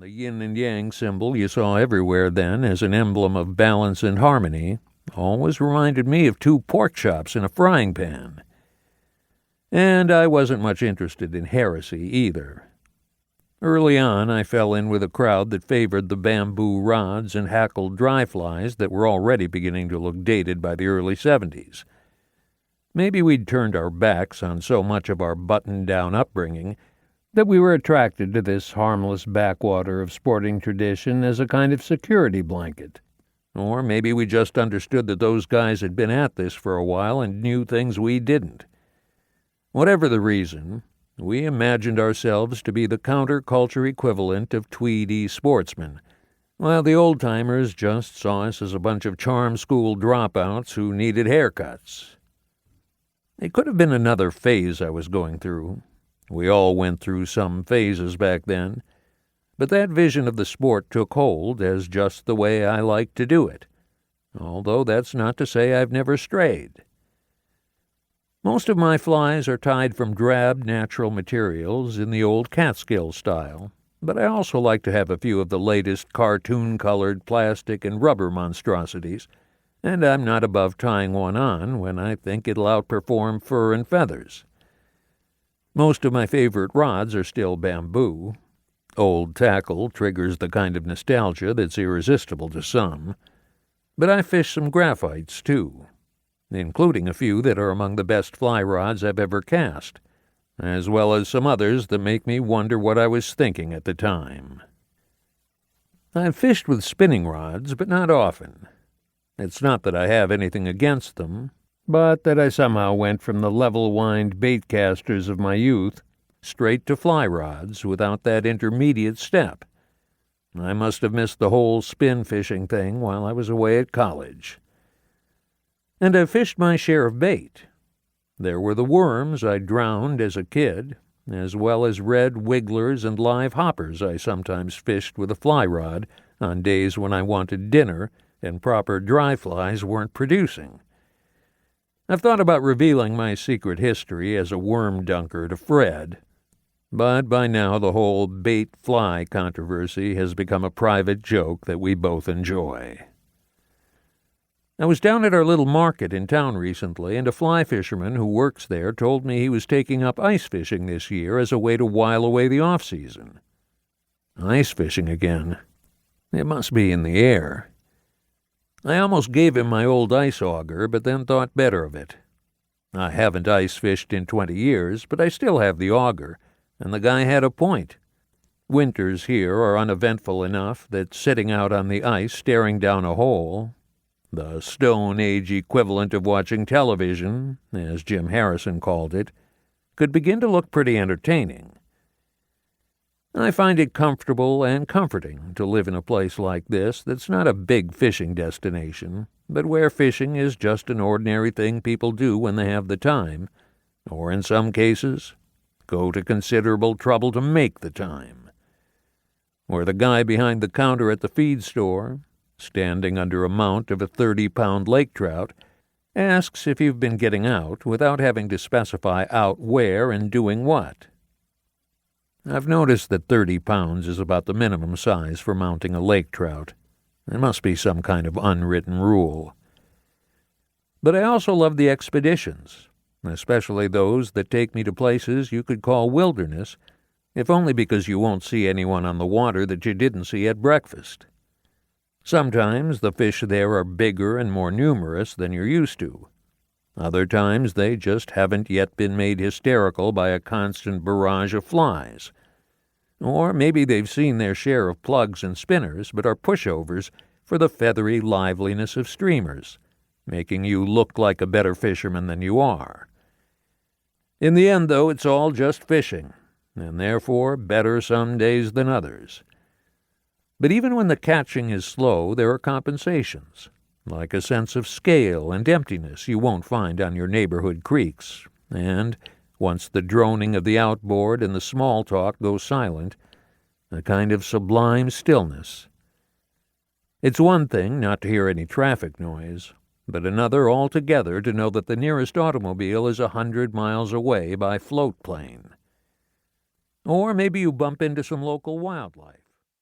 the yin and yang symbol you saw everywhere then as an emblem of balance and harmony, always reminded me of two pork chops in a frying pan. And I wasn't much interested in heresy either. Early on, I fell in with a crowd that favored the bamboo rods and hackled dry flies that were already beginning to look dated by the early 70s. Maybe we'd turned our backs on so much of our buttoned-down upbringing that we were attracted to this harmless backwater of sporting tradition as a kind of security blanket. Or maybe we just understood that those guys had been at this for a while and knew things we didn't. Whatever the reason, we imagined ourselves to be the counterculture equivalent of tweedy sportsmen, while the old-timers just saw us as a bunch of charm school dropouts who needed haircuts. It could have been another phase I was going through. We all went through some phases back then, but that vision of the sport took hold as just the way I like to do it, although that's not to say I've never strayed. Most of my flies are tied from drab natural materials in the old Catskill style, but I also like to have a few of the latest cartoon-colored plastic and rubber monstrosities, and I'm not above tying one on when I think it'll outperform fur and feathers. Most of my favorite rods are still bamboo. Old tackle triggers the kind of nostalgia that's irresistible to some. But I fish some graphites, too, including a few that are among the best fly rods I've ever cast, as well as some others that make me wonder what I was thinking at the time. I've fished with spinning rods, but not often. It's not that I have anything against them, but that I somehow went from the level-wind baitcasters of my youth straight to fly rods without that intermediate step. I must have missed the whole spin fishing thing while I was away at college. And I fished my share of bait. There were the worms I drowned as a kid, as well as red wigglers and live hoppers I sometimes fished with a fly rod on days when I wanted dinner and proper dry flies weren't producing. I've thought about revealing my secret history as a worm dunker to Fred, but by now the whole bait-fly controversy has become a private joke that we both enjoy. I was down at our little market in town recently, and a fly fisherman who works there told me he was taking up ice fishing this year as a way to while away the off-season. Ice fishing again. It must be in the air. I almost gave him my old ice auger, but then thought better of it. I haven't ice fished in 20 years, but I still have the auger, and the guy had a point. Winters here are uneventful enough that sitting out on the ice staring down a hole, the Stone Age equivalent of watching television, as Jim Harrison called it, could begin to look pretty entertaining. I find it comfortable and comforting to live in a place like this that's not a big fishing destination, but where fishing is just an ordinary thing people do when they have the time, or in some cases, go to considerable trouble to make the time. Where the guy behind the counter at the feed store, standing under a mount of a 30-pound lake trout, asks if you've been getting out without having to specify out where and doing what. I've noticed that 30 pounds is about the minimum size for mounting a lake trout. There must be some kind of unwritten rule. But I also love the expeditions, especially those that take me to places you could call wilderness, if only because you won't see anyone on the water that you didn't see at breakfast. Sometimes the fish there are bigger and more numerous than you're used to. Other times they just haven't yet been made hysterical by a constant barrage of flies. Or maybe they've seen their share of plugs and spinners, but are pushovers for the feathery liveliness of streamers, making you look like a better fisherman than you are. In the end, though, it's all just fishing, and therefore better some days than others. But even when the catching is slow, there are compensations, like a sense of scale and emptiness you won't find on your neighborhood creeks, and, once the droning of the outboard and the small talk go silent, a kind of sublime stillness. It's one thing not to hear any traffic noise, but another altogether to know that the nearest automobile is 100 miles away by float plane. Or maybe you bump into some local wildlife.